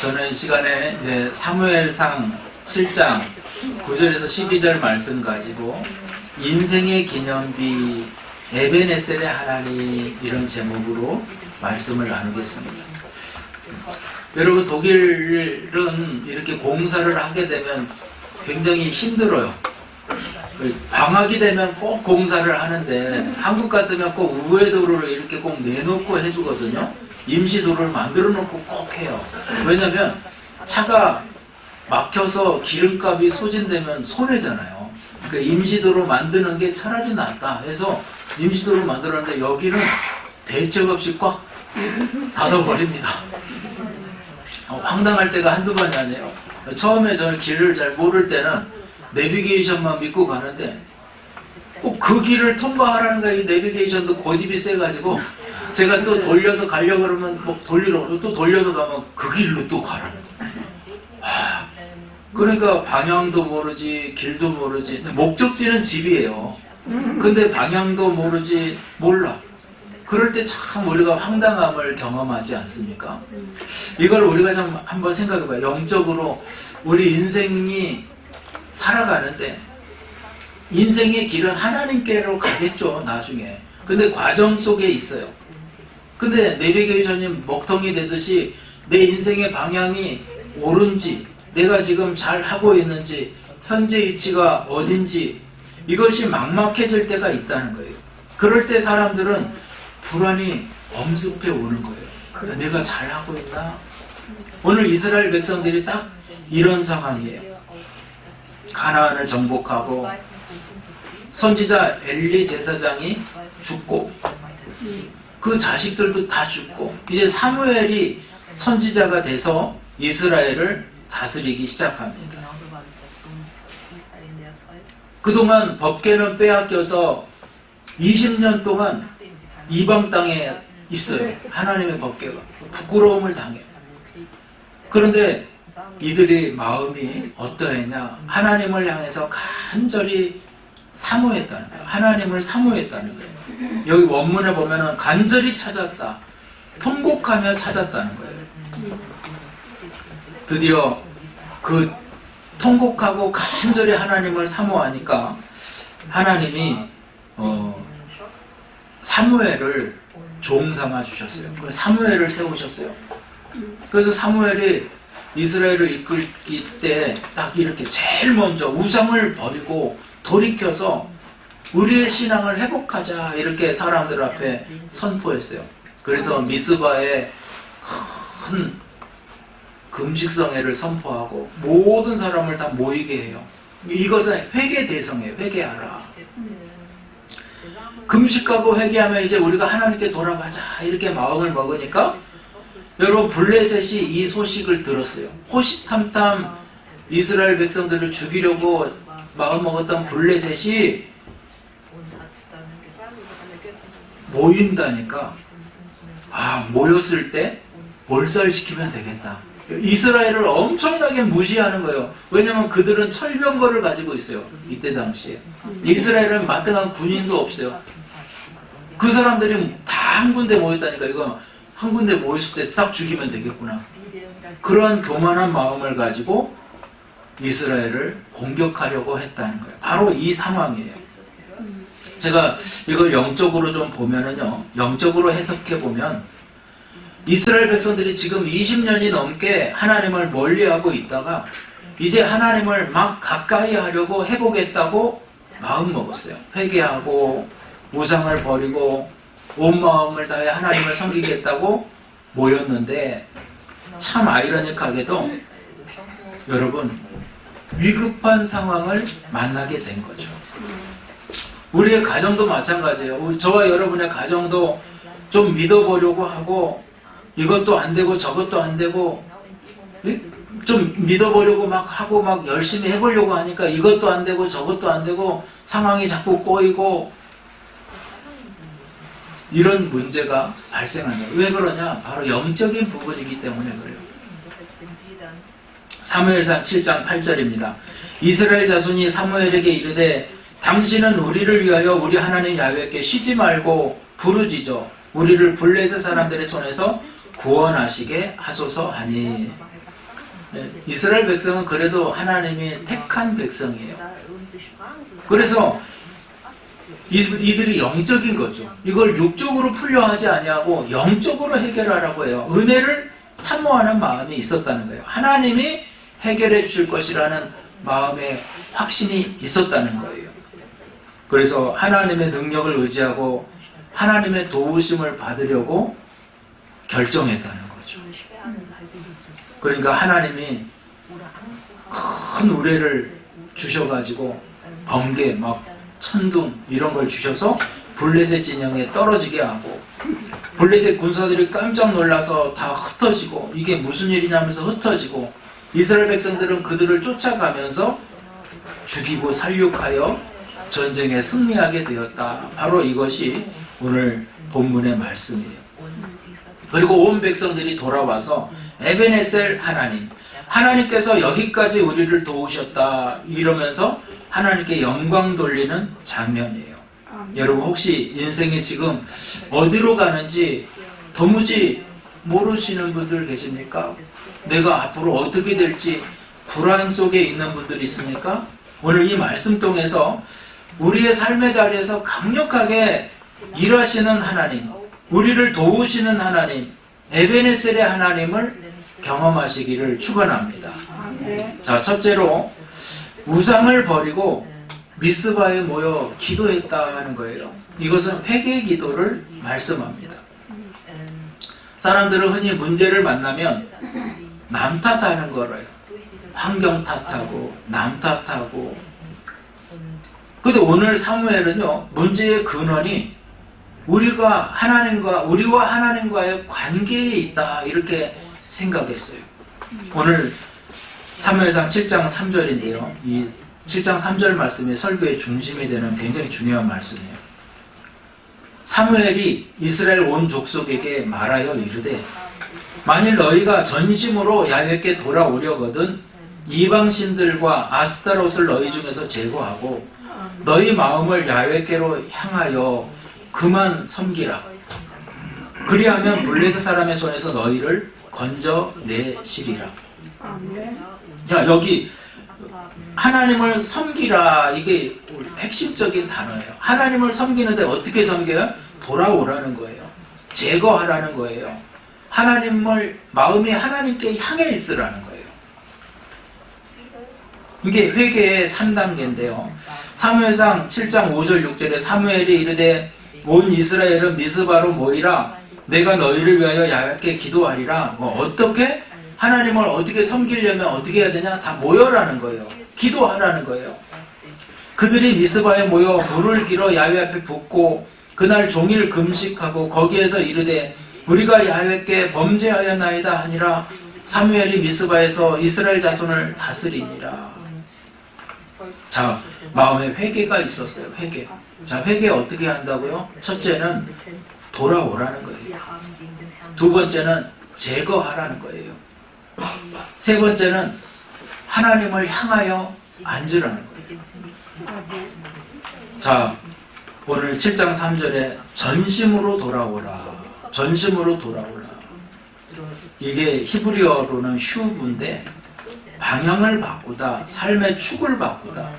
저는 이 시간에 이제 사무엘상 7장 9절에서 12절 말씀 가지고 인생의 기념비 에벤에셀의 하나님 이런 제목으로 말씀을 나누겠습니다. 여러분, 독일은 이렇게 공사를 하게 되면 굉장히 힘들어요. 방학이 되면 꼭 공사를 하는데 한국 같으면 꼭 우회도로를 이렇게 꼭 내놓고 해주거든요. 임시도로를 만들어 놓고 꼭 해요. 왜냐면 차가 막혀서 기름값이 소진되면 손해잖아요. 그러니까 임시도로 만드는 게 차라리 낫다 해서 임시도로 만들었는데 여기는 대책 없이 꽉 닫아버립니다. 황당할 때가 한두 번이 아니에요. 처음에 저는 길을 잘 모를 때는 내비게이션만 믿고 가는데 꼭 그 길을 통과하라는 거예요. 이 내비게이션도 고집이 세가지고 제가 또 돌려서 가려고 그러면 뭐 돌리러 또 돌려서 가면 그 길로 또 가라는 거예요. 그러니까 방향도 모르지 길도 모르지. 목적지는 집이에요. 근데 방향도 모르지 몰라. 그럴 때 참 우리가 황당함을 경험하지 않습니까? 이걸 우리가 좀 한번 생각해봐요. 영적으로 우리 인생이 살아가는데 인생의 길은 하나님께로 가겠죠, 나중에. 근데 과정 속에 있어요. 근데 내비게이션이 먹통이 되듯이 내 인생의 방향이 옳은지, 내가 지금 잘 하고 있는지, 현재 위치가 어딘지, 이것이 막막해질 때가 있다는 거예요. 그럴 때 사람들은 불안이 엄습해 오는 거예요. 내가 잘하고 있나? 오늘 이스라엘 백성들이 딱 이런 상황이에요. 가나안을 정복하고 선지자 엘리 제사장이 죽고 그 자식들도 다 죽고 이제 사무엘이 선지자가 돼서 이스라엘을 다스리기 시작합니다. 그동안 법궤는 빼앗겨서 20년 동안 이방 땅에 있어요. 하나님의 법궤가. 부끄러움을 당해요. 그런데 이들이 마음이 어떠했냐? 하나님을 향해서 간절히 사모했다는 거예요. 하나님을 사모했다는 거예요. 여기 원문에 보면은 간절히 찾았다. 통곡하며 찾았다는 거예요. 드디어 그 통곡하고 간절히 하나님을 사모하니까 하나님이 사무엘을 종 삼아 주셨어요. 사무엘을 세우셨어요. 그래서 사무엘이 이스라엘을 이끌기 때 딱 이렇게 제일 먼저 우상을 버리고 돌이켜서 우리의 신앙을 회복하자 이렇게 사람들 앞에 선포했어요. 그래서 미스바에 큰 금식성회를 선포하고 모든 사람을 다 모이게 해요. 이것은 회개 대성이에요. 회개하라. 금식하고 회개하면 이제 우리가 하나님께 돌아가자 이렇게 마음을 먹으니까 여러분 블레셋이 이 소식을 들었어요. 호시탐탐 이스라엘 백성들을 죽이려고 마음먹었던 블레셋이 모인다니까 모였을 때 몰살시키면 되겠다. 이스라엘을 엄청나게 무시하는 거예요. 왜냐하면 그들은 철병거를 가지고 있어요. 이때 당시에 이스라엘은 마땅한 군인도 없어요. 그 사람들이 다 한 군데 모였다니까 이거 한 군데 모였을 때 싹 죽이면 되겠구나. 그런 교만한 마음을 가지고 이스라엘을 공격하려고 했다는 거예요. 바로 이 상황이에요. 제가 이걸 영적으로 좀 보면은요, 영적으로 해석해 보면 이스라엘 백성들이 지금 20년이 넘게 하나님을 멀리하고 있다가 이제 하나님을 막 가까이 하려고 해보겠다고 마음먹었어요. 회개하고 우상을 버리고 온 마음을 다해 하나님을 섬기겠다고 모였는데 참 아이러니하게도 여러분 위급한 상황을 만나게 된 거죠. 우리의 가정도 마찬가지예요. 저와 여러분의 가정도 좀 믿어보려고 하고 이것도 안 되고 저것도 안 되고 좀 믿어보려고 막 하고 막 열심히 해보려고 하니까 이것도 안 되고 저것도 안 되고 상황이 자꾸 꼬이고 이런 문제가 발생한다. 왜 그러냐? 바로 영적인 부분이기 때문에 그래요. 사무엘상 7장 8절입니다. 이스라엘 자손이 사무엘에게 이르되 당신은 우리를 위하여 우리 하나님 야훼께 쉬지 말고 부르짖어 우리를 블레셋 사람들의 손에서 구원하시게 하소서 하니. 이스라엘 백성은 그래도 하나님이 택한 백성이에요. 그래서 이들이 영적인 거죠. 이걸 육적으로 풀려 하지 아니하고 영적으로 해결하라고 해요. 은혜를 사모하는 마음이 있었다는 거예요. 하나님이 해결해 주실 것이라는 마음의 확신이 있었다는 거예요. 그래서 하나님의 능력을 의지하고 하나님의 도우심을 받으려고 결정했다는 거죠. 그러니까 하나님이 큰 우레를 주셔가지고 번개, 막 천둥 이런 걸 주셔서 블레셋 진영에 떨어지게 하고, 블레셋 군사들이 깜짝 놀라서 다 흩어지고, 이게 무슨 일이냐면서 흩어지고, 이스라엘 백성들은 그들을 쫓아가면서 죽이고 살육하여 전쟁에 승리하게 되었다. 바로 이것이 오늘 본문의 말씀이에요. 그리고 온 백성들이 돌아와서 에베네셀 하나님께서 여기까지 우리를 도우셨다 이러면서 하나님께 영광 돌리는 장면이에요. 여러분 혹시 인생이 지금 어디로 가는지 도무지 모르시는 분들 계십니까? 내가 앞으로 어떻게 될지 불안 속에 있는 분들이 있습니까? 오늘 이 말씀 통해서 우리의 삶의 자리에서 강력하게 일하시는 하나님, 우리를 도우시는 하나님, 에베네셀의 하나님을 경험하시기를 축원합니다. 자, 첫째로 우상을 버리고 미스바에 모여 기도했다는 거예요. 이것은 회개 기도를 말씀합니다. 사람들은 흔히 문제를 만나면 남 탓하는 거래요. 환경 탓하고 남 탓하고. 근데 오늘 사무엘은요, 문제의 근원이 우리와 하나님과의 관계에 있다 이렇게 생각했어요. 오늘 사무엘상 7장 3절인데요. 이 7장 3절 말씀이 설교의 중심이 되는 굉장히 중요한 말씀이에요. 사무엘이 이스라엘 온 족속에게 말하여 이르되 만일 너희가 전심으로 야훼께 돌아오려거든 이방신들과 아스타롯을 너희 중에서 제거하고 너희 마음을 야훼께로 향하여 그만 섬기라. 그리하면 블레셋 사람의 손에서 너희를 건져내시리라. 자, 여기 하나님을 섬기라, 이게 핵심적인 단어예요. 하나님을 섬기는데 어떻게 섬겨요? 돌아오라는 거예요. 제거하라는 거예요. 마음이 하나님께 향해 있으라는 거예요. 이게 회개의 3단계인데요. 사무엘상 7장 5절 6절에 사무엘이 이르되 온 이스라엘은 미스바로 모이라. 내가 너희를 위하여 야훼께 기도하리라. 어떻게? 하나님을 어떻게 섬기려면 어떻게 해야 되냐? 다 모여라는 거예요. 기도하라는 거예요. 그들이 미스바에 모여 물을 길어 야훼 앞에 붓고 그날 종일 금식하고 거기에서 이르되 우리가 야훼께 범죄하였나이다 하니라. 사무엘이 미스바에서 이스라엘 자손을 다스리니라. 자, 마음에 회개가 있었어요. 회개. 자, 회개 어떻게 한다고요? 첫째는 돌아오라는 거예요. 두 번째는 제거하라는 거예요. 세 번째는 하나님을 향하여 앉으라는 거예요. 자, 오늘 7장 3절에 전심으로 돌아오라. 전심으로 돌아오라. 이게 히브리어로는 슈브인데 방향을 바꾸다, 삶의 축을 바꾸다,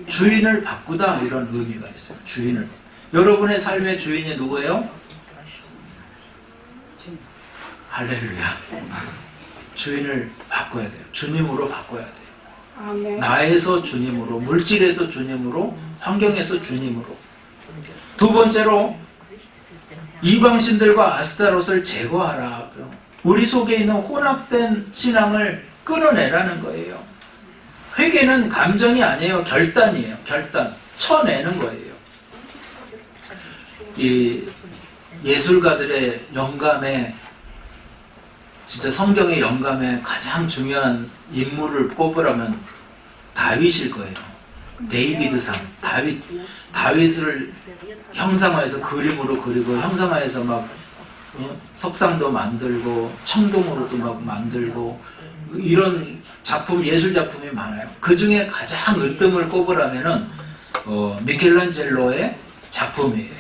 주인을 바꾸다 이런 의미가 있어요. 주인을. 여러분의 삶의 주인이 누구예요? 할렐루야. 주인을 바꿔야 돼요. 주님으로 바꿔야 돼요. 아멘. 나에서 주님으로, 물질에서 주님으로, 환경에서 주님으로. 두 번째로 이방신들과 아스타롯을 제거하라. 우리 속에 있는 혼합된 신앙을 끊어내라는 거예요. 회개는 감정이 아니에요. 결단이에요. 결단. 쳐내는 거예요. 이 예술가들의 영감에, 진짜 성경의 영감에 가장 중요한 인물을 꼽으라면 다윗일 거예요. 데이비드상. 다윗을 형상화해서 그림으로 그리고 형상화해서 막 석상도 만들고 청동으로도 막 만들고 이런 작품, 예술 작품이 많아요. 그 중에 가장 으뜸을 꼽으라면은 미켈란젤로의 작품이에요.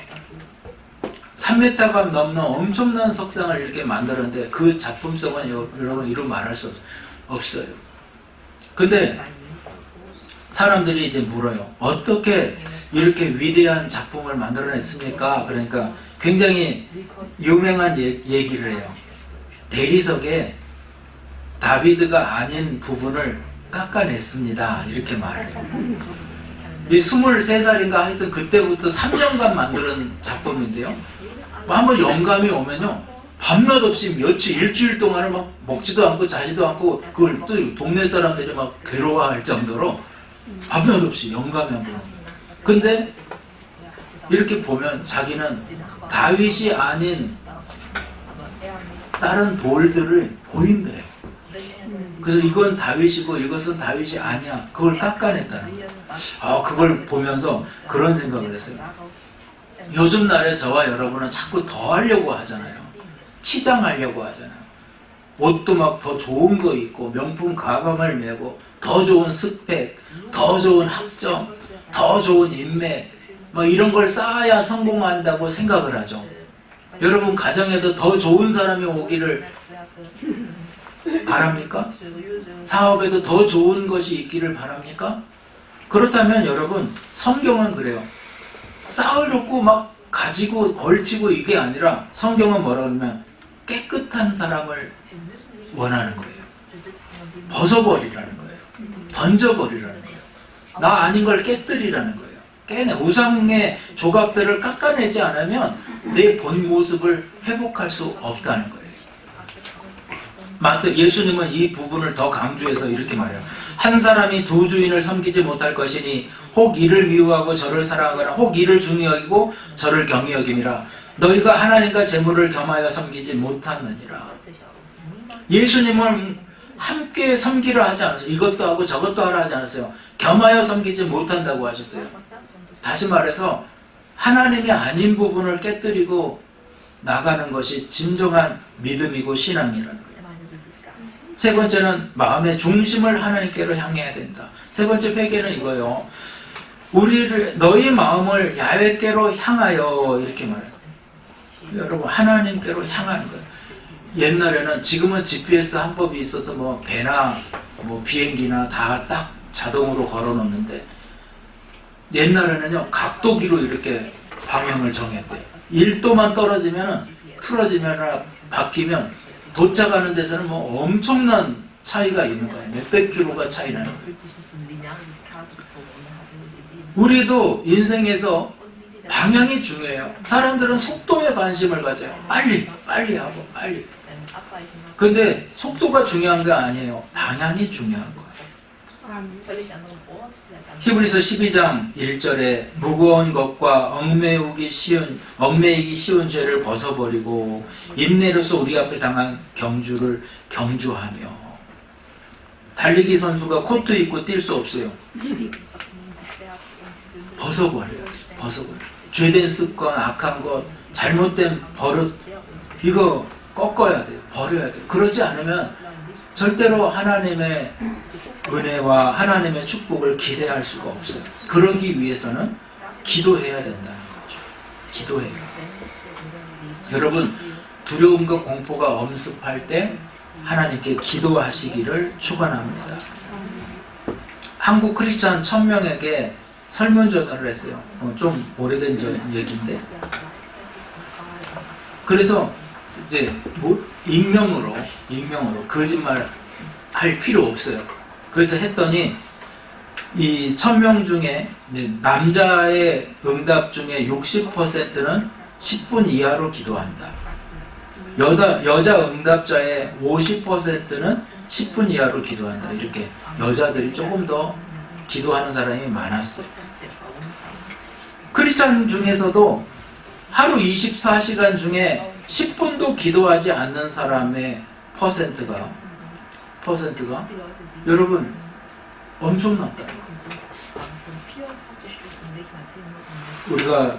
3m가 넘는 엄청난 석상을 이렇게 만들었는데 그 작품성은 여러분 이루 말할 수 없어요. 근데 사람들이 이제 물어요. 어떻게 이렇게 위대한 작품을 만들어냈습니까? 그러니까 굉장히 유명한 얘기를 해요. 대리석에 다비드가 아닌 부분을 깎아냈습니다. 이렇게 말해요. 이 23살인가 하여튼 그때부터 3년간 만드는 작품인데요. 한번 영감이 오면요. 밤낮 없이 며칠, 일주일 동안을 막 먹지도 않고 자지도 않고 그걸 또 동네 사람들이 막 괴로워할 정도로 밤낮 없이 영감이 한번 옵니다. 근데 이렇게 보면 자기는 다윗이 아닌 다른 돌들을 보인대요. 그래서 이건 다윗이고 이것은 다윗이 아니야. 그걸 깎아냈다는 거예요. 그걸 보면서 그런 생각을 했어요. 요즘 날에 저와 여러분은 자꾸 더 하려고 하잖아요. 치장하려고 하잖아요. 옷도 막 더 좋은 거 입고 명품 가방을 메고 더 좋은 스펙, 더 좋은 학점, 더 좋은 인맥 뭐 이런 걸 쌓아야 성공한다고 생각을 하죠. 여러분 가정에도 더 좋은 사람이 오기를 바랍니까? 사업에도 더 좋은 것이 있기를 바랍니까? 그렇다면 여러분 성경은 그래요. 쌓으려고 막 가지고 걸치고 이게 아니라 성경은 뭐라 그러면 깨끗한 사람을 원하는 거예요. 벗어버리라는 거예요. 던져버리라는 거예요. 나 아닌 걸 깨뜨리라는 거예요. 깨내 우상의 조각들을 깎아내지 않으면 내 본 모습을 회복할 수 없다는 거예요. 예수님은 이 부분을 더 강조해서 이렇게 말해요. 한 사람이 두 주인을 섬기지 못할 것이니 혹 이를 미워하고 저를 사랑하거나 혹 이를 중히 여기고 저를 경히 여김이라. 너희가 하나님과 재물을 겸하여 섬기지 못하느니라. 예수님은 함께 섬기라 하지 않았어요. 이것도 하고 저것도 하라 하지 않았어요. 겸하여 섬기지 못한다고 하셨어요. 다시 말해서 하나님이 아닌 부분을 깨뜨리고 나가는 것이 진정한 믿음이고 신앙이라는 거예요. 세 번째는 마음의 중심을 하나님께로 향해야 된다. 세 번째 회개는 이거예요. 너희 마음을 야훼께로 향하여 이렇게 말해요. 여러분 하나님께로 향하는 거예요. 옛날에는 지금은 GPS 한법이 있어서 뭐 배나 뭐 비행기나 다 딱 자동으로 걸어 놓는데 옛날에는요 각도기로 이렇게 방향을 정했대요. 1도만 떨어지면 틀어지면 바뀌면 도착하는 데서는 뭐 엄청난 차이가 있는 거예요. 몇백 킬로가 차이 나는 거예요. 우리도 인생에서 방향이 중요해요. 사람들은 속도에 관심을 가져요. 빨리 하고 빨리. 근데 속도가 중요한 게 아니에요. 방향이 중요한 거예요. 히브리서 12장 1절에 무거운 것과 얽매이기 쉬운 죄를 벗어버리고 인내로서 우리 앞에 당한 경주를 경주하며. 달리기 선수가 코트 입고 뛸 수 없어요. 벗어버려야 돼요. 죄된 습관, 악한 것, 잘못된 버릇 이거 꺾어야 돼요. 버려야 돼요. 그러지 않으면 절대로 하나님의 은혜와 하나님의 축복을 기대할 수가 없어요. 그러기 위해서는 기도해야 된다는 거죠. 기도해요. 여러분 두려움과 공포가 엄습할 때 하나님께 기도하시기를 축원합니다. 한국 크리스찬 1000명에게 설문조사를 했어요. 좀 오래된 얘기인데. 그래서 이제 익명으로 거짓말 할 필요 없어요. 그래서 했더니 이 1000명 중에 남자의 응답 중에 60%는 10분 이하로 기도한다. 여자 응답자의 50%는 10분 이하로 기도한다. 이렇게 여자들이 조금 더 기도하는 사람이 많았어요. 크리스찬 중에서도 하루 24시간 중에 10분도 기도하지 않는 사람의 퍼센트가 여러분 엄청났다. 우리가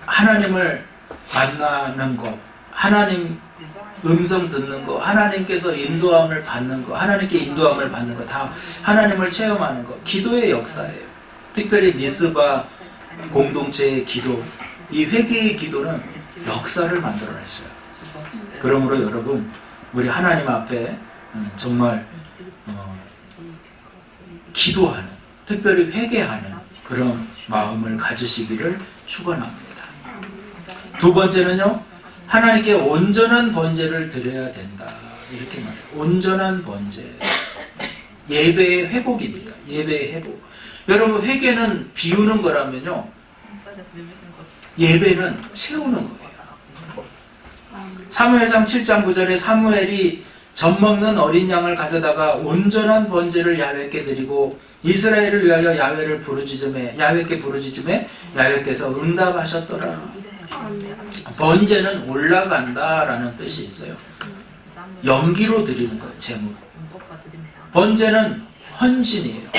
하나님을 만나는 것, 하나님 음성 듣는 거, 하나님께서 인도함을 받는 거, 하나님께 인도함을 받는 거, 다 하나님을 체험하는 거, 기도의 역사예요. 특별히 미스바 공동체의 기도, 이 회개의 기도는 역사를 만들어냈어요. 그러므로 여러분, 우리 하나님 앞에 정말 기도하는, 특별히 회개하는 그런 마음을 가지시기를 축원합니다. 두 번째는요, 하나님께 온전한 번제를 드려야 된다. 이렇게 말해요. 온전한 번제. 예배의 회복입니다. 예배의 회복. 여러분, 회개는 비우는 거라면요, 예배는 채우는 거예요. 사무엘상 7장 9절에 사무엘이 젖 먹는 어린 양을 가져다가 온전한 번제를 야훼께 드리고 이스라엘을 위하여 야훼를 부르짖음에 야훼께 부르짖음에 야훼께서 응답하셨더라. 번제는 올라간다라는 뜻이 있어요. 연기로 드리는 거예요. 제물. 번제는 헌신이에요.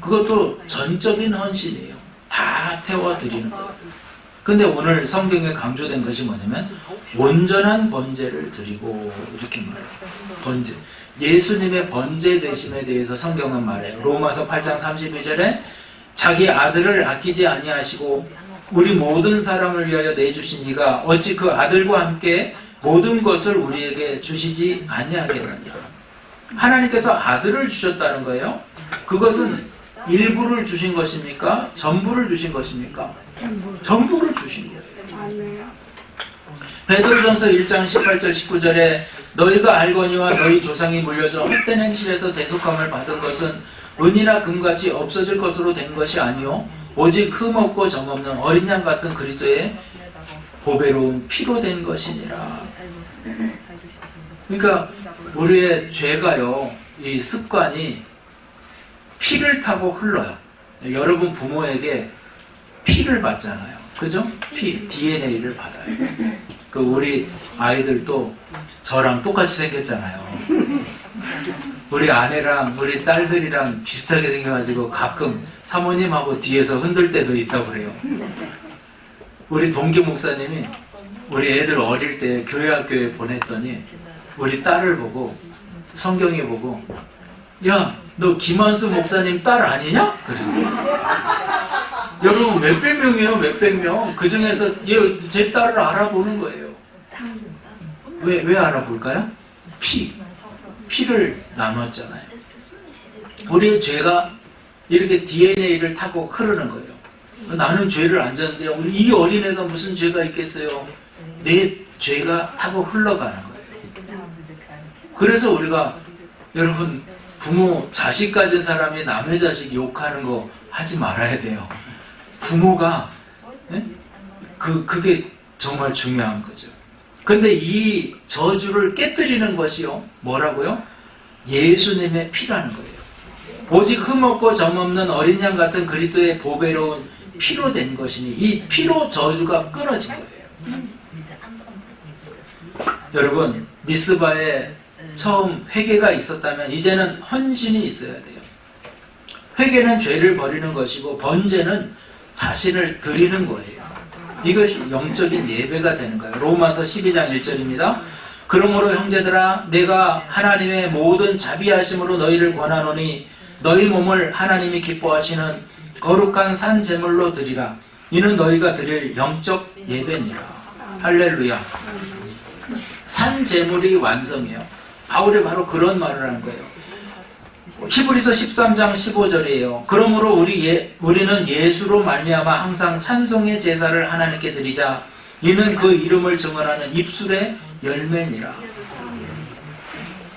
그것도 전적인 헌신이에요. 다 태워 드리는 거예요. 근데 오늘 성경에 강조된 것이 뭐냐면 온전한 번제를 드리고 이렇게 말해요. 번제. 예수님의 번제 되심에 대해서 성경은 말해요. 로마서 8장 32절에 자기 아들을 아끼지 아니하시고 우리 모든 사람을 위하여 내주신 이가 어찌 그 아들과 함께 모든 것을 우리에게 주시지 아니하겠느냐. 하나님께서 아들을 주셨다는 거예요. 그것은 일부를 주신 것입니까? 전부를 주신 것입니까? 전부를 주신 거예요. 베드로전서 1장 18절 19절에 너희가 알거니와 너희 조상이 물려줘 헛된 행실에서 대속함을 받은 것은 은이나 금같이 없어질 것으로 된 것이 아니요 오직 흠없고 점없는 어린 양 같은 그리스도의 보배로운 피로 된 것이니라. 그러니까 우리의 죄가요, 이 습관이 피를 타고 흘러요. 여러분 부모에게 피를 받잖아요. 그죠? 피, DNA를 받아요. 그 우리 아이들도 저랑 똑같이 생겼잖아요. 우리 아내랑 우리 딸들이랑 비슷하게 생겨가지고 가끔 사모님하고 뒤에서 흔들 때도 있다고 그래요. 우리 동기 목사님이 우리 애들 어릴 때 교회 학교에 보냈더니 우리 딸을 보고 성경에 보고 야, 너 김한수 목사님 딸 아니냐? 그래요. 여러분 몇백 명이에요. 몇백 명. 그 중에서 제 딸을 알아보는 거예요. 왜 알아볼까요? 피를 나눴잖아요. 우리의 죄가 이렇게 DNA를 타고 흐르는 거예요. 나는 죄를 안 졌는데 이 어린애가 무슨 죄가 있겠어요? 내 죄가 타고 흘러가는 거예요. 그래서 우리가 여러분 부모 자식 가진 사람이 남의 자식 욕하는 거 하지 말아야 돼요. 부모가 그게 정말 중요한 거죠. 근데 이 저주를 깨뜨리는 것이요 뭐라고요? 예수님의 피라는 거예요. 오직 흠없고 점없는 어린 양 같은 그리스도의 보배로운 피로 된 것이니 이 피로 저주가 끊어진 거예요. 여러분 미스바에 처음 회개가 있었다면 이제는 헌신이 있어야 돼요. 회개는 죄를 버리는 것이고 번제는 자신을 드리는 거예요. 이것이 영적인 예배가 되는 거예요. 로마서 12장 1절입니다. 그러므로 형제들아 내가 하나님의 모든 자비하심으로 너희를 권하노니 너희 몸을 하나님이 기뻐하시는 거룩한 산 제물로 드리라. 이는 너희가 드릴 영적 예배니라. 할렐루야. 산 제물이 완성이에요. 바울이 바로 그런 말을 하는 거예요. 히브리서 13장 15절이에요. 그러므로 우리는 예수로 말미암아 항상 찬송의 제사를 하나님께 드리자. 이는 그 이름을 증언하는 입술의 열매니라.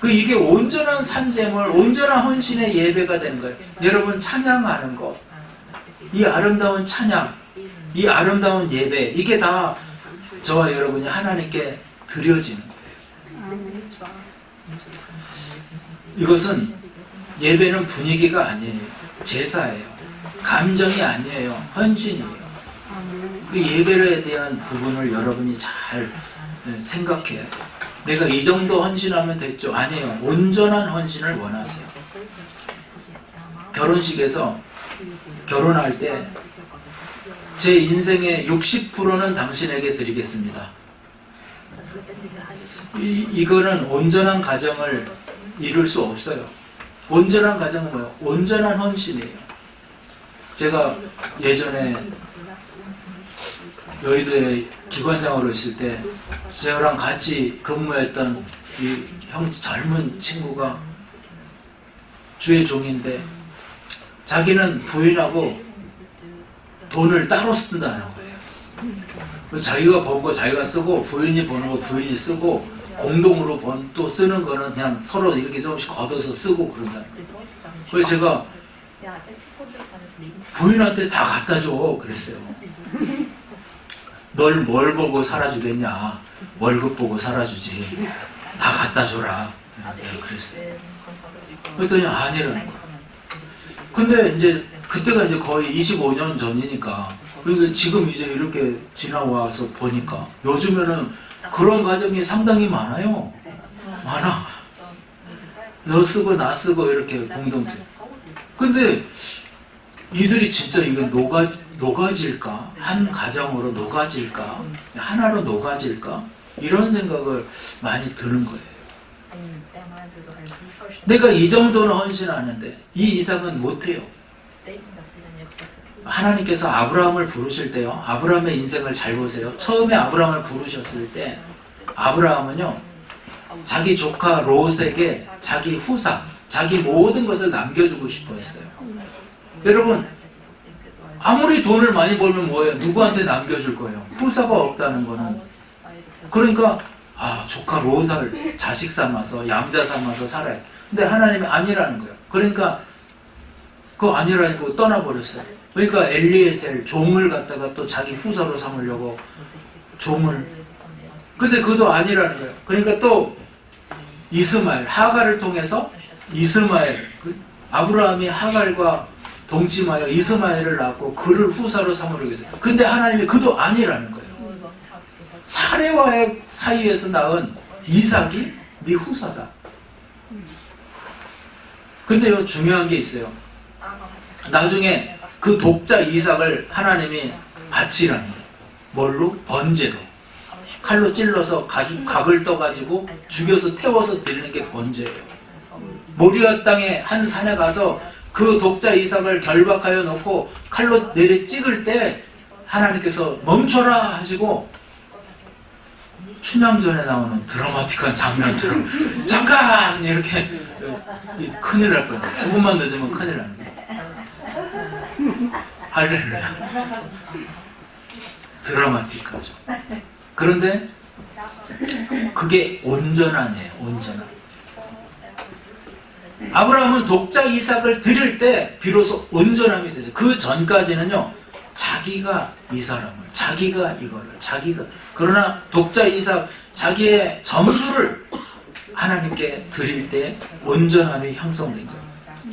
이게 온전한 산제물, 온전한 헌신의 예배가 되는 거예요. 여러분 찬양하는 것, 이 아름다운 찬양, 이 아름다운 예배, 이게 다 저와 여러분이 하나님께 드려지는 거예요. 이것은 예배는 분위기가 아니에요. 제사예요. 감정이 아니에요. 헌신이에요. 그 예배에 대한 부분을 여러분이 잘 생각해야 돼요. 내가 이 정도 헌신하면 됐죠? 아니에요. 온전한 헌신을 원하세요. 결혼식에서 결혼할 때 제 인생의 60%는 당신에게 드리겠습니다. 이거는 온전한 가정을 이룰 수 없어요. 온전한 가정은 뭐예요? 온전한 헌신이에요. 제가 예전에 여의도에 기관장으로 있을 때 저랑 같이 근무했던 이 형 젊은 친구가 주의 종인데 자기는 부인하고 돈을 따로 쓴다는 거예요. 자기가 번 거 자기가 쓰고 부인이 버는 거 부인이 쓰고 공동으로 또 쓰는 거는 그냥 서로 이렇게 조금씩 걷어서 쓰고 그런다는 거예요. 그래서 제가 부인한테 다 갖다 줘 그랬어요. 널 뭘 보고 살아주겠냐, 월급 보고 살아주지, 다 갖다 줘라 내가 그랬어요. 그랬더니 아니라는 거예요. 근데 이제 그때가 이제 거의 25년 전이니까, 그러니까 지금 이제 이렇게 지나와서 보니까 요즘에는 그런 가정이 상당히 많아요. 많아. 너 쓰고 나 쓰고 이렇게 공동체. 근데 이들이 진짜 이거 녹아질까? 한 가정으로 녹아질까? 하나로 녹아질까? 이런 생각을 많이 드는 거예요. 내가 이 정도는 헌신하는데 이 이상은 못해요. 하나님께서 아브라함을 부르실 때요, 아브라함의 인생을 잘 보세요. 처음에 아브라함을 부르셨을 때 아브라함은요, 자기 조카 롯에게 자기 후사, 자기 모든 것을 남겨주고 싶어 했어요. 여러분, 아무리 돈을 많이 벌면 뭐예요? 누구한테 남겨줄 거예요? 후사가 없다는 거는. 그러니까 조카 롯을 자식 삼아서 양자 삼아서 살아야 돼. 근데 하나님이 아니라는 거예요. 그러니까 그거 아니라고 떠나버렸어요. 그러니까 엘리에셀 종을 갖다가 또 자기 후사로 삼으려고 종을. 근데 그것도 아니라는 거예요. 그러니까 또 이스마엘, 하갈을 통해서 이스마엘, 아브라함이 하갈과 동침하여 이스마엘을 낳고 그를 후사로 삼으려고 했어요. 근데 하나님이 그도 아니라는 거예요. 사레와의 사이에서 낳은 이삭이 네 후사다. 근데요, 중요한 게 있어요. 나중에 그 독자 이삭을 하나님이 바치라는 거예요. 뭘로? 번제로. 칼로 찔러서 각을 떠가지고 죽여서 태워서 드리는 게 번제예요. 모리아 땅에 한 산에 가서 그 독자 이삭을 결박하여 놓고 칼로 내려 찍을 때 하나님께서 멈춰라 하시고, 춘향전에 나오는 드라마틱한 장면처럼 잠깐 이렇게 큰일 날 뻔해요. 조금만 늦으면 큰일 나는 거예요. 할렐루야. 드라마틱하죠. 그런데 그게 온전함이에요. 온전함. 아브라함은 독자 이삭을 드릴 때 비로소 온전함이 되죠. 그 전까지는요, 자기가 이 사람을, 자기가 이거를, 자기가. 그러나 독자 이삭, 자기의 전부를 하나님께 드릴 때 온전함이 형성된 거예요.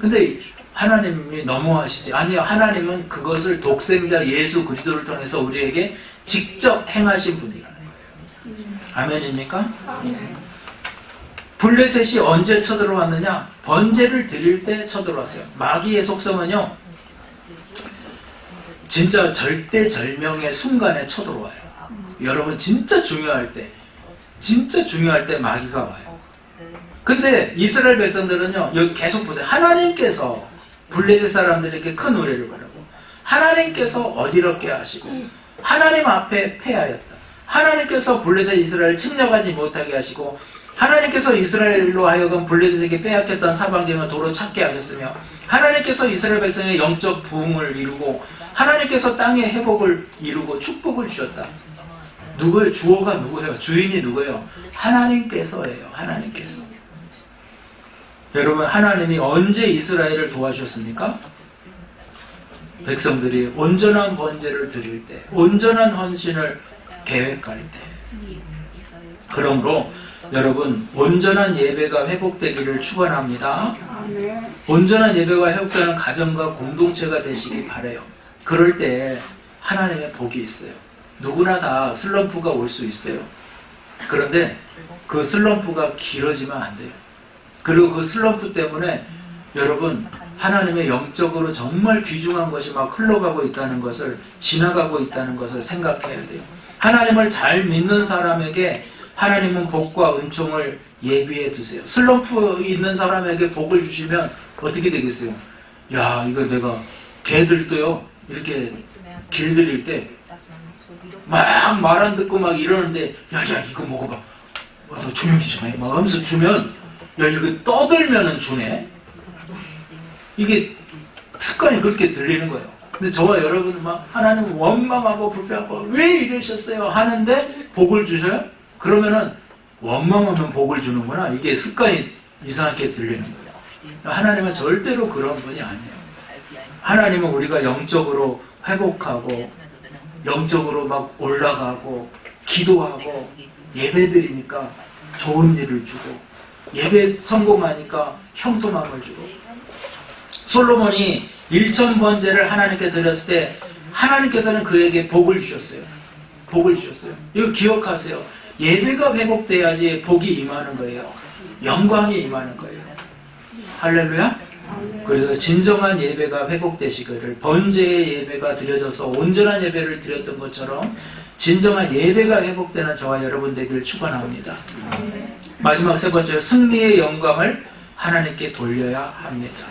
근데 하나님이 너무하시지? 아니요, 하나님은 그것을 독생자 예수 그리스도를 통해서 우리에게 직접 행하신 분이라는 거예요. 아멘입니까? 블레셋이 언제 쳐들어왔느냐? 번제를 드릴 때 쳐들어왔어요. 마귀의 속성은요, 진짜 절대절명의 순간에 쳐들어와요. 여러분, 진짜 중요할 때 마귀가 와요. 근데 이스라엘 백성들은요, 여기 계속 보세요. 하나님께서 블레셋 사람들에게 큰 우레를 바라고, 하나님께서 어지럽게 하시고, 하나님 앞에 패하였다. 하나님께서 블레셋 이스라엘을 침략하지 못하게 하시고, 하나님께서 이스라엘로 하여금 블레셋에게 빼앗겼던 사방경을 도로 찾게 하셨으며, 하나님께서 이스라엘 백성의 영적 부흥을 이루고, 하나님께서 땅의 회복을 이루고 축복을 주셨다. 누구예요? 주어가 누구예요? 주인이 누구예요? 하나님께서예요. 하나님께서. 여러분, 하나님이 언제 이스라엘을 도와주셨습니까? 백성들이 온전한 번제를 드릴 때, 온전한 헌신을 계획할 때. 그러므로 여러분, 온전한 예배가 회복되기를 축원합니다. 온전한 예배가 회복되는 가정과 공동체가 되시기 바라요. 그럴 때 하나님의 복이 있어요. 누구나 다 슬럼프가 올 수 있어요. 그런데 그 슬럼프가 길어지면 안 돼요. 그리고 그 슬럼프 때문에 여러분, 하나님의 영적으로 정말 귀중한 것이 막 흘러가고 있다는 것을, 지나가고 있다는 것을 생각해야 돼요. 하나님을 잘 믿는 사람에게 하나님은 복과 은총을 예비해 두세요. 슬럼프 있는 사람에게 복을 주시면 어떻게 되겠어요? 야, 이거 내가 개들도요, 이렇게 길들일 때 막 말 안 듣고 막 이러는데 야야 이거 먹어봐. 너 조용히 좀 해. 막 하면서 주면 야 이거 떠들면은 주네. 이게 습관이 그렇게 들리는 거예요. 근데 저와 여러분은 막 하나님 원망하고 불평하고 왜 이러셨어요 하는데 복을 주셔요? 그러면은 원망하면 복을 주는구나. 이게 습관이 이상하게 들리는 거예요. 하나님은 절대로 그런 분이 아니에요. 하나님은 우리가 영적으로 회복하고 영적으로 막 올라가고 기도하고 예배드리니까 좋은 일을 주고 예배 성공하니까 형통함을 주고 솔로몬이 1000번제를 하나님께 드렸을 때 하나님께서는 그에게 복을 주셨어요. 복을 주셨어요. 이거 기억하세요. 예배가 회복돼야지 복이 임하는 거예요. 영광이 임하는 거예요. 할렐루야. 그래서 진정한 예배가 회복되시기를 번제의 예배가 드려져서 온전한 예배를 드렸던 것처럼 진정한 예배가 회복되는 저와 여러분 되기를 축원합니다. 마지막 세 번째 승리의 영광을 하나님께 돌려야 합니다.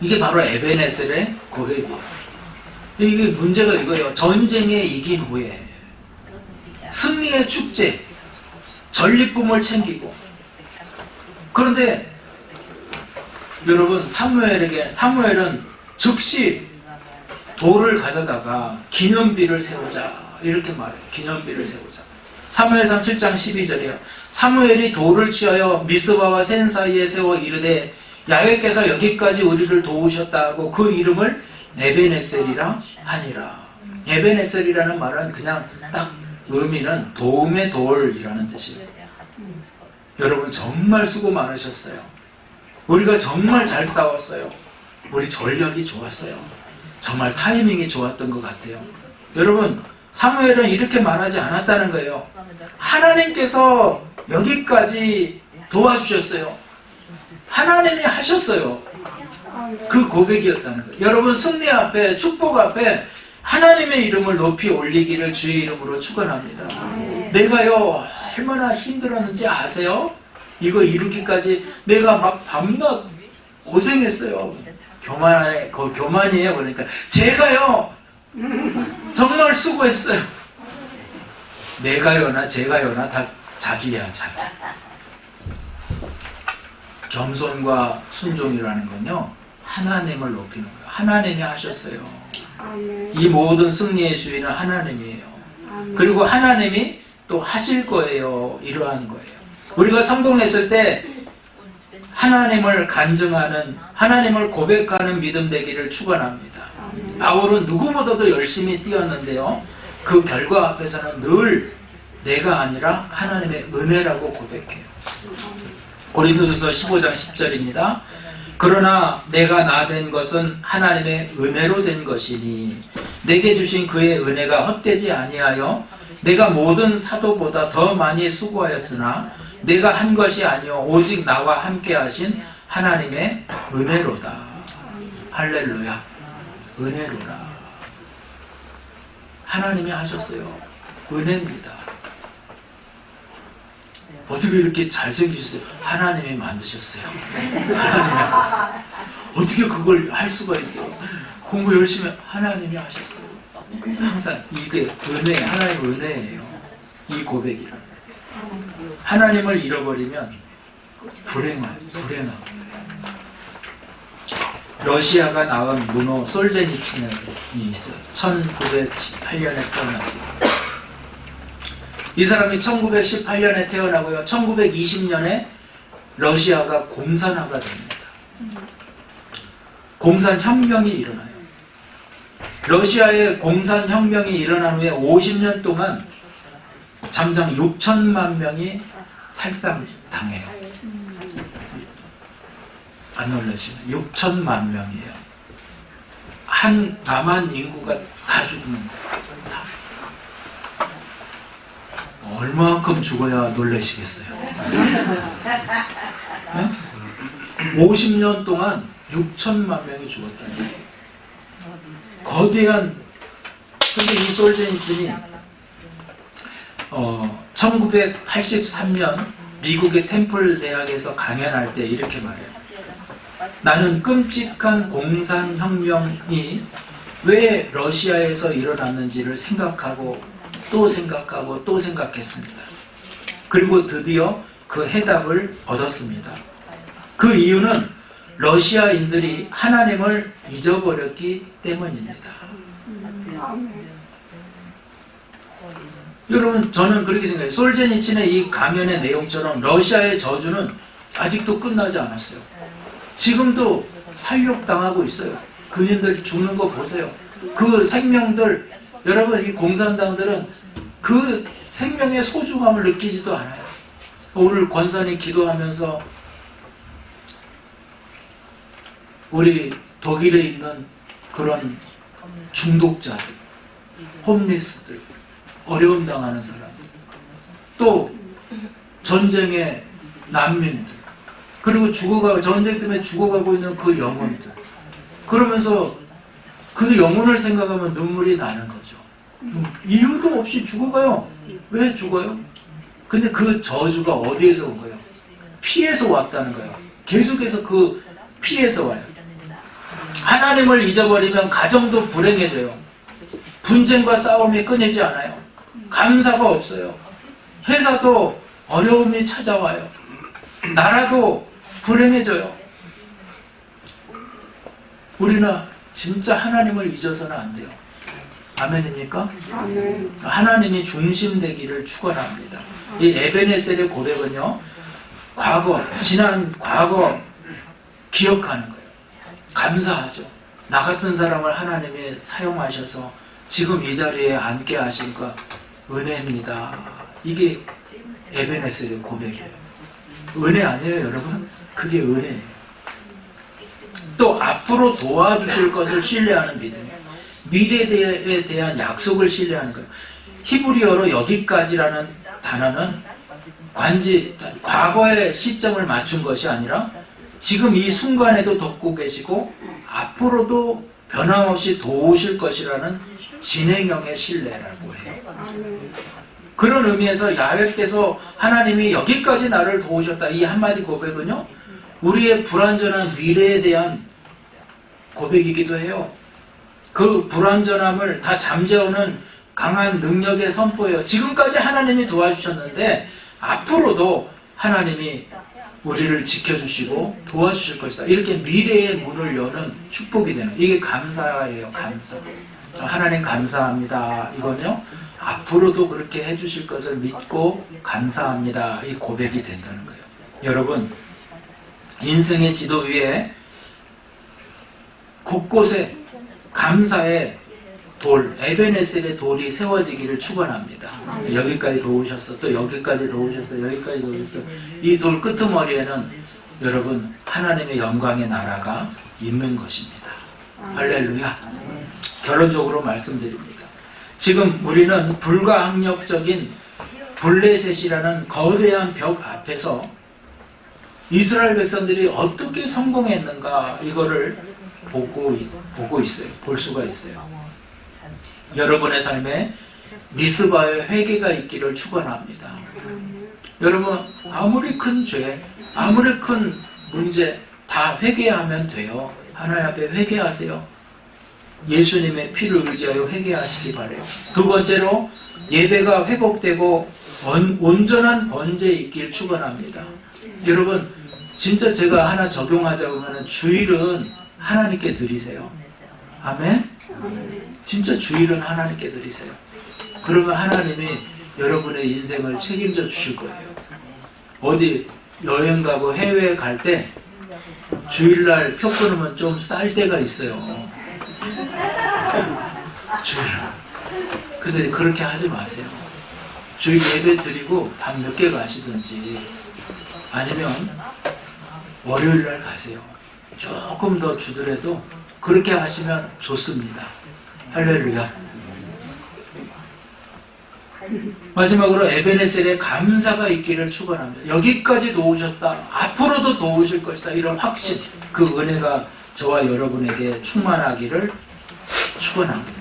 이게 바로 에베네셀의 고백이에요. 이게 문제가 이거예요. 전쟁에 이긴 후에 승리의 축제, 전리품을 챙기고 그런데 여러분 사무엘은 즉시 돌을 가져다가 기념비를 세우자 이렇게 말해요. 기념비를 세우자. 사무엘상 7장 12절이에요. 사무엘이 돌을 취하여 미스바와 센 사이에 세워 이르되 야훼께서 여기까지 우리를 도우셨다 하고 그 이름을 에베네셀이라 하니라. 에베네셀이라는 말은 그냥 딱 의미는 도움의 돌이라는 뜻이에요. 여러분 정말 수고 많으셨어요. 우리가 정말 잘 싸웠어요. 우리 전력이 좋았어요. 정말 타이밍이 좋았던 것 같아요. 여러분 사무엘은 이렇게 말하지 않았다는 거예요. 하나님께서 여기까지 도와주셨어요. 하나님이 하셨어요. 그 고백이었다는 거예요. 여러분 승리 앞에 축복 앞에 하나님의 이름을 높이 올리기를 주의 이름으로 축원합니다. 내가요 얼마나 힘들었는지 아세요? 이거 이루기까지 내가 막 밤낮 고생했어요. 교만이에요. 그러니까 제가요 정말 수고했어요. 내가요나 제가요나 다 자기야 자기. 겸손과 순종이라는 건요 하나님을 높이는 거예요. 하나님이 하셨어요. 이 모든 승리의 주인은 하나님이에요. 그리고 하나님이 또 하실 거예요. 이러한 거예요. 우리가 성공했을 때 하나님을 간증하는 하나님을 고백하는 믿음 되기를 축원합니다. 바울은 누구보다도 열심히 뛰었는데요. 그 결과 앞에서는 늘 내가 아니라 하나님의 은혜라고 고백해요. 고린도전서 15장 10절입니다. 그러나 내가 나 된 것은 하나님의 은혜로 된 것이니 내게 주신 그의 은혜가 헛되지 아니하여 내가 모든 사도보다 더 많이 수고하였으나 내가 한 것이 아니요 오직 나와 함께 하신 하나님의 은혜로다. 할렐루야. 은혜로라. 하나님이 하셨어요. 은혜입니다. 어떻게 이렇게 잘생기셨어요? 하나님이 만드셨어요. 하나님이 하셨어요. 어떻게 그걸 할 수가 있어요? 공부 열심히 하나님이 하셨어요. 항상 이게 은혜, 하나님의 은혜예요. 이 고백이란. 하나님을 잃어버리면 불행하고. 러시아가 낳은 문호 솔제니치는이 있어요. 1918년에 태어났습니다. 이 사람이 1918년에 태어나고요. 1920년에 러시아가 공산화가 됩니다. 공산혁명이 일어나요. 러시아의 공산혁명이 일어난 후에 50년 동안 잠정 6천만 명이 살상당해요. 안 놀라시나요? 6천만 명이에요. 한 남한 인구가 다 죽는 거예요. 얼마만큼 죽어야 놀라시겠어요? 네? 50년 동안 6천만 명이 죽었다는 거예요. 거대한. 근데 이 솔제니친이 1983년 미국의 템플 대학에서 강연할 때 이렇게 말해요. 나는 끔찍한 공산혁명이 왜 러시아에서 일어났는지를 생각하고 또 생각하고 또 생각했습니다. 그리고 드디어 그 해답을 얻었습니다. 그 이유는 러시아인들이 하나님을 잊어버렸기 때문입니다. 여러분, 저는 그렇게 생각해요. 솔제니친의 이 강연의 내용처럼 러시아의 저주는 아직도 끝나지 않았어요. 지금도 살육당하고 있어요. 군인들 죽는 거 보세요. 그 생명들, 여러분, 이 공산당들은 그 생명의 소중함을 느끼지도 않아요. 오늘 권사님 기도하면서 우리 독일에 있는 그런 중독자들, 홈리스들, 어려움 당하는 사람, 또 전쟁의 난민들, 그리고 전쟁 때문에 죽어가고 있는 그 영혼들, 그러면서 그 영혼을 생각하면 눈물이 나는 거죠. 이유도 없이 죽어가요. 왜 죽어요? 근데 그 저주가 어디에서 온 거예요? 피해서 왔다는 거예요. 계속해서 그 피해서 와요. 하나님을 잊어버리면 가정도 불행해져요. 분쟁과 싸움이 끊이지 않아요. 감사가 없어요. 회사도 어려움이 찾아와요. 나라도 불행해져요. 우리는 진짜 하나님을 잊어서는 안 돼요. 아멘입니까? 아멘. 하나님이 중심되기를 축원합니다. 이 에베네셀의 고백은요, 지난 과거 기억하는 거예요. 감사하죠. 나 같은 사람을 하나님이 사용하셔서 지금 이 자리에 앉게 하시니까 은혜입니다. 이게 에베네셀의 고백이에요. 은혜 아니에요, 여러분? 그게 은혜예요. 또 앞으로 도와주실 것을 신뢰하는 믿음. 미래에 대한 약속을 신뢰하는 거예요. 히브리어로 여기까지라는 단어는 과거의 시점을 맞춘 것이 아니라 지금 이 순간에도 돕고 계시고 앞으로도 변함없이 도우실 것이라는 진행형의 신뢰라고 해요. 그런 의미에서 야훼께서 하나님이 여기까지 나를 도우셨다, 이 한마디 고백은요, 우리의 불완전한 미래에 대한 고백이기도 해요. 그 불완전함을 다 잠재우는 강한 능력의 선포예요. 지금까지 하나님이 도와주셨는데 앞으로도 하나님이 우리를 지켜주시고 도와주실 것이다. 이렇게 미래의 문을 여는 축복이 되는, 이게 감사예요. 감사. 하나님 감사합니다. 이건요, 앞으로도 그렇게 해주실 것을 믿고 감사합니다. 이 고백이 된다는 거예요. 여러분, 인생의 지도 위에 곳곳에 감사의 돌, 에베네셀의 돌이 세워지기를 축원합니다. 여기까지 도우셨어, 또 여기까지 도우셨어, 여기까지 도우셨어. 이 돌 끄트머리에는 여러분 하나님의 영광의 나라가 있는 것입니다. 할렐루야. 결론적으로 말씀드립니다. 지금 우리는 불가항력적인 블레셋이라는 거대한 벽 앞에서 이스라엘 백성들이 어떻게 성공했는가, 이거를 보고 있어요. 볼 수가 있어요. 여러분의 삶에 미스바의 회개가 있기를 축원합니다. 여러분, 아무리 큰 죄, 아무리 큰 문제 다 회개하면 돼요. 하나님 앞에 회개하세요. 예수님의 피를 의지하여 회개하시기 바라요. 두 번째로, 예배가 회복되고 온전한 번제에 있길 축원합니다. 여러분, 진짜 제가 하나 적용하자고 하면 주일은 하나님께 드리세요. 아멘? 진짜 주일은 하나님께 드리세요. 그러면 하나님이 여러분의 인생을 책임져 주실 거예요. 어디 여행 가고 해외에 갈 때 주일날 표 끊으면 좀 쌀 때가 있어요. 주일. 근데 그렇게 하지 마세요. 주일 예배 드리고 밤 늦게 가시든지 아니면 월요일날 가세요. 조금 더 주더라도 그렇게 하시면 좋습니다. 할렐루야. 마지막으로 에베네셀의 감사가 있기를 축원합니다. 여기까지 도우셨다, 앞으로도 도우실 것이다, 이런 확신, 그 은혜가 저와 여러분에게 충만하기를 축원합니다.